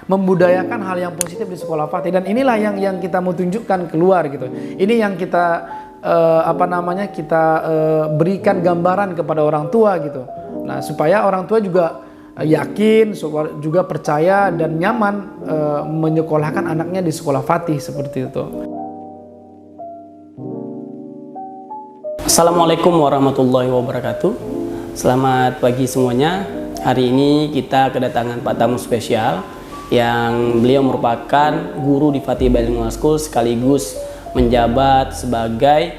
membudayakan hal yang positif di sekolah Fatih, dan inilah yang kita mau tunjukkan keluar gitu. Ini yang kita berikan gambaran kepada orang tua gitu. Nah, supaya orang tua juga yakin, juga percaya dan nyaman menyekolahkan anaknya di sekolah Fatih seperti itu. Assalamualaikum warahmatullahi wabarakatuh. Selamat pagi semuanya. Hari ini kita kedatangan Pak tamu spesial yang beliau merupakan guru di Fatih Bilingual School sekaligus menjabat sebagai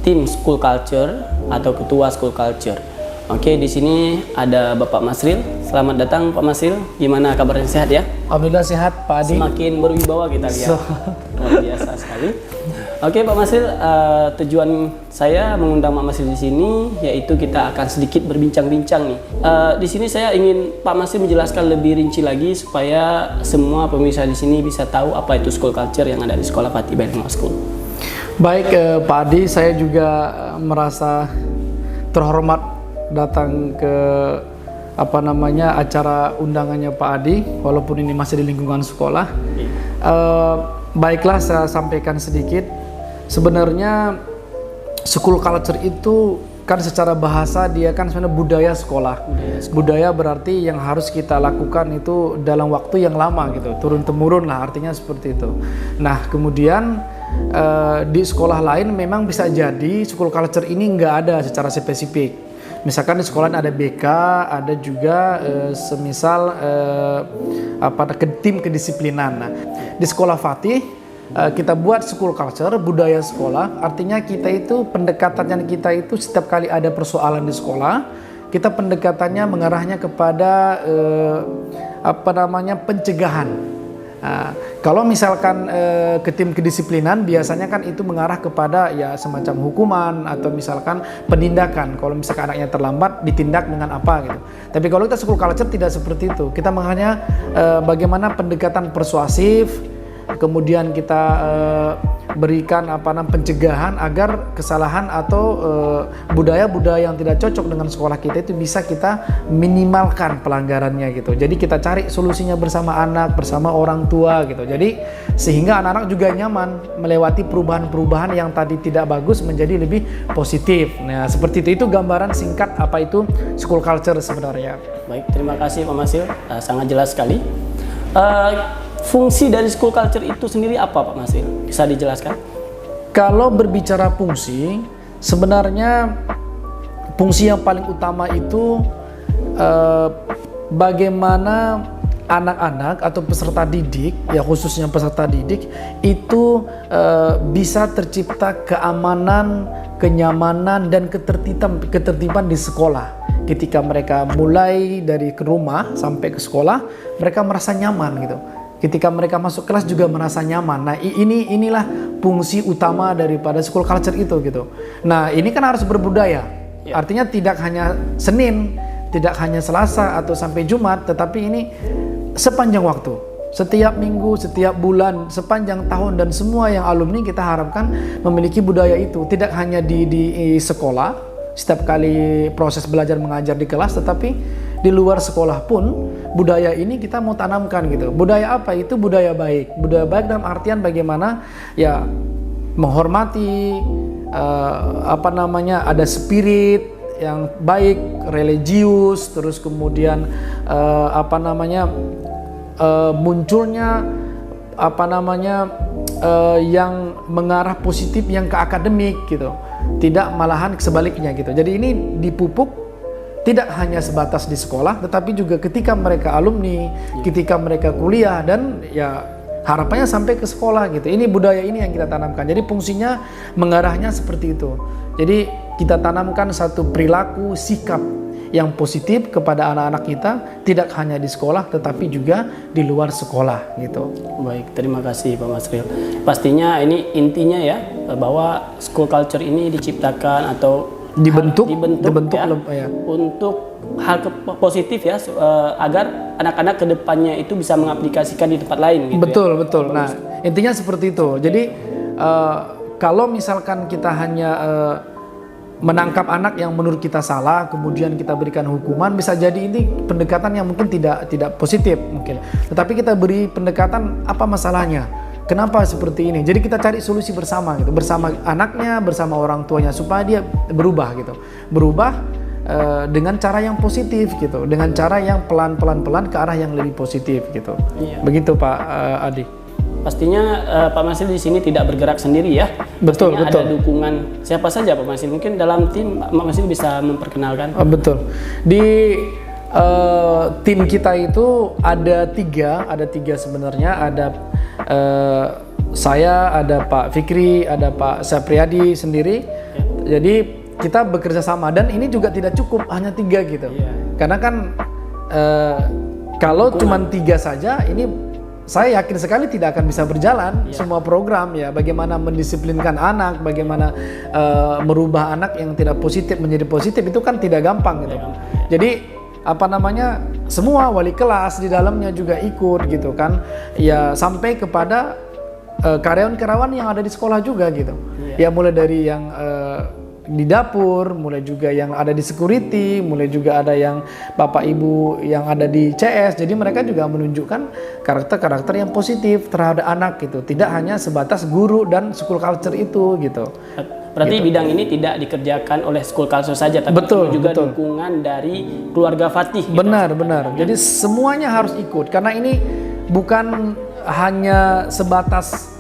tim School Culture atau ketua School Culture. Oke, di sini ada Bapak Masril. Selamat datang Pak Masril. Gimana kabarnya, sehat ya? Alhamdulillah sehat Pak Adi. Semakin berwibawa kita lihat. Luar biasa sekali. Oke Pak Masril, tujuan saya mengundang Pak Masril di sini yaitu kita akan sedikit berbincang-bincang nih. Di sini saya ingin Pak Masril menjelaskan lebih rinci lagi supaya semua pemirsa di sini bisa tahu apa itu School Culture yang ada di Sekolah Fatih Bilingual School. Baik Pak Adi, saya juga merasa terhormat datang ke acara undangannya Pak Adi, walaupun ini masih di lingkungan sekolah. Baiklah, saya sampaikan sedikit. Sebenarnya school culture itu kan secara bahasa dia kan sebenarnya budaya sekolah. Budaya berarti yang harus kita lakukan itu dalam waktu yang lama gitu, turun temurun lah, artinya seperti itu. Nah kemudian di sekolah lain memang bisa jadi school culture ini nggak ada secara spesifik. Misalkan di sekolah ada BK, ada juga semisal tim kedisiplinan. Nah, di sekolah Fatih kita buat school culture, budaya sekolah, artinya kita itu pendekatannya kita itu setiap kali ada persoalan di sekolah, kita pendekatannya mengarahnya kepada pencegahan. Nah, kalau misalkan ke tim kedisiplinan biasanya kan itu mengarah kepada ya semacam hukuman atau misalkan penindakan. Kalau misalkan anaknya terlambat ditindak dengan apa gitu. Tapi kalau kita school culture tidak seperti itu. Kita mengarahnya bagaimana pendekatan persuasif, kemudian kita berikan pencegahan agar kesalahan atau budaya-budaya yang tidak cocok dengan sekolah kita itu bisa kita minimalkan pelanggarannya gitu. Jadi kita cari solusinya bersama anak, bersama orang tua gitu. Jadi sehingga anak-anak juga nyaman melewati perubahan-perubahan yang tadi tidak bagus menjadi lebih positif. Nah, seperti itu gambaran singkat apa itu school culture sebenarnya. Baik, terima kasih Pak Masril. Sangat jelas sekali. Fungsi dari school culture itu sendiri apa Pak Masril? Bisa dijelaskan? Kalau berbicara fungsi, sebenarnya fungsi yang paling utama itu bagaimana anak-anak atau peserta didik, ya khususnya peserta didik itu bisa tercipta keamanan, kenyamanan dan ketertiban di sekolah. Ketika mereka mulai dari ke rumah sampai ke sekolah, mereka merasa nyaman gitu. Ketika mereka masuk kelas juga merasa nyaman. Nah inilah fungsi utama daripada school culture itu gitu. Nah ini kan harus berbudaya. Artinya tidak hanya Senin, tidak hanya Selasa atau sampai Jumat, tetapi ini sepanjang waktu. Setiap minggu, setiap bulan, sepanjang tahun, dan semua yang alumni kita harapkan memiliki budaya itu. Tidak hanya di sekolah, setiap kali proses belajar mengajar di kelas, tetapi di luar sekolah pun budaya ini kita mau tanamkan gitu. Budaya apa itu? Budaya baik. Budaya baik dalam artian bagaimana ya menghormati, ada spirit yang baik, religius, terus kemudian munculnya yang mengarah positif, yang ke akademik gitu. Tidak malahan sebaliknya gitu. Jadi ini dipupuk tidak hanya sebatas di sekolah, tetapi juga ketika mereka alumni, ketika mereka kuliah, dan ya harapannya sampai ke sekolah gitu. Ini budaya ini yang kita tanamkan. Jadi fungsinya mengarahnya seperti itu. Jadi kita tanamkan satu perilaku, sikap yang positif kepada anak-anak kita, tidak hanya di sekolah tetapi juga di luar sekolah gitu. Baik, terima kasih Pak Masril. Pastinya ini intinya ya, bahwa school culture ini diciptakan atau dibentuk ya, untuk hal positif ya, agar anak-anak kedepannya itu bisa mengaplikasikan di tempat lain gitu. Betul. Nah intinya seperti itu. Jadi kalau misalkan kita hanya menangkap anak yang menurut kita salah, kemudian kita berikan hukuman, bisa jadi ini pendekatan yang mungkin tidak positif mungkin. Tetapi kita beri pendekatan apa masalahnya, kenapa seperti ini. Jadi kita cari solusi bersama gitu, bersama anaknya, bersama orang tuanya supaya dia berubah gitu, berubah dengan cara yang positif gitu, dengan cara yang pelan-pelan ke arah yang lebih positif gitu. Iya. Begitu Pak Adi. Pastinya Pak Masil di sini tidak bergerak sendiri ya. Betul, Pastinya betul. ada dukungan siapa saja Pak Masil. Mungkin dalam tim Pak Masil bisa memperkenalkan. Betul. Di tim kita itu ada tiga sebenarnya. Ada saya, ada Pak Fikri, ada Pak Sapriyadi sendiri. Jadi kita bekerja sama, dan ini juga tidak cukup hanya 3 gitu. Karena kan kalau cuma 3 saja, ini saya yakin sekali tidak akan bisa berjalan semua program ya. Bagaimana mendisiplinkan anak, bagaimana merubah anak yang tidak positif menjadi positif, itu kan tidak gampang gitu. Jadi apa namanya, semua wali kelas di dalamnya juga ikut gitu kan. Ya sampai kepada karyawan-karyawan yang ada di sekolah juga gitu. Ya mulai dari yang di dapur, mulai juga yang ada di security, mulai juga ada yang bapak ibu yang ada di CS. Jadi mereka juga menunjukkan karakter-karakter yang positif terhadap anak gitu. Tidak hanya sebatas guru dan school culture itu gitu. Berarti bidang ini tidak dikerjakan oleh school culture saja, tapi juga dukungan dari keluarga Fatih. Benar. Jadi semuanya harus ikut, karena ini bukan hanya sebatas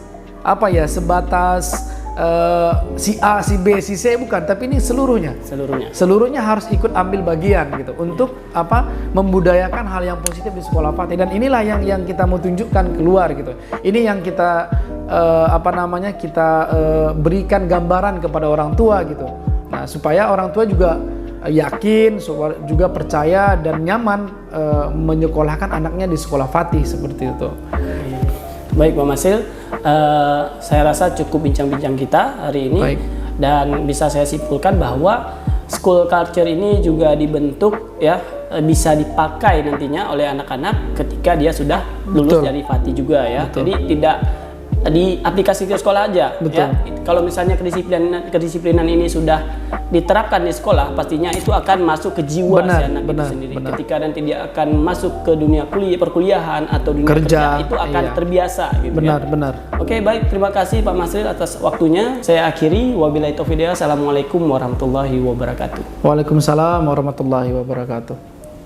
si A, si B, si C, bukan, tapi ini seluruhnya harus ikut ambil bagian gitu untuk membudayakan hal yang positif di sekolah Fatih. Dan inilah yang kita mau tunjukkan keluar gitu. Ini yang kita kita berikan gambaran kepada orang tua gitu. Nah, supaya orang tua juga yakin, juga percaya dan nyaman menyekolahkan anaknya di sekolah Fatih seperti itu. Baik Pak Masil, saya rasa cukup bincang-bincang kita hari ini. Baik. Dan bisa saya simpulkan bahwa school culture ini juga dibentuk ya, bisa dipakai nantinya oleh anak-anak ketika dia sudah lulus dari Fatih juga ya. Jadi tidak di aplikasi ke sekolah aja. Ya. Kalau misalnya kedisiplinan ini sudah diterapkan di sekolah, pastinya itu akan masuk ke jiwa si anak itu sendiri. Ketika nanti dia akan masuk ke dunia perkuliahan atau dunia kerja itu akan terbiasa gitu. Benar. Oke, baik, terima kasih Pak Masril atas waktunya. Saya akhiri, wabillahi taufiq. Assalamualaikum warahmatullahi wabarakatuh. Waalaikumsalam warahmatullahi wabarakatuh.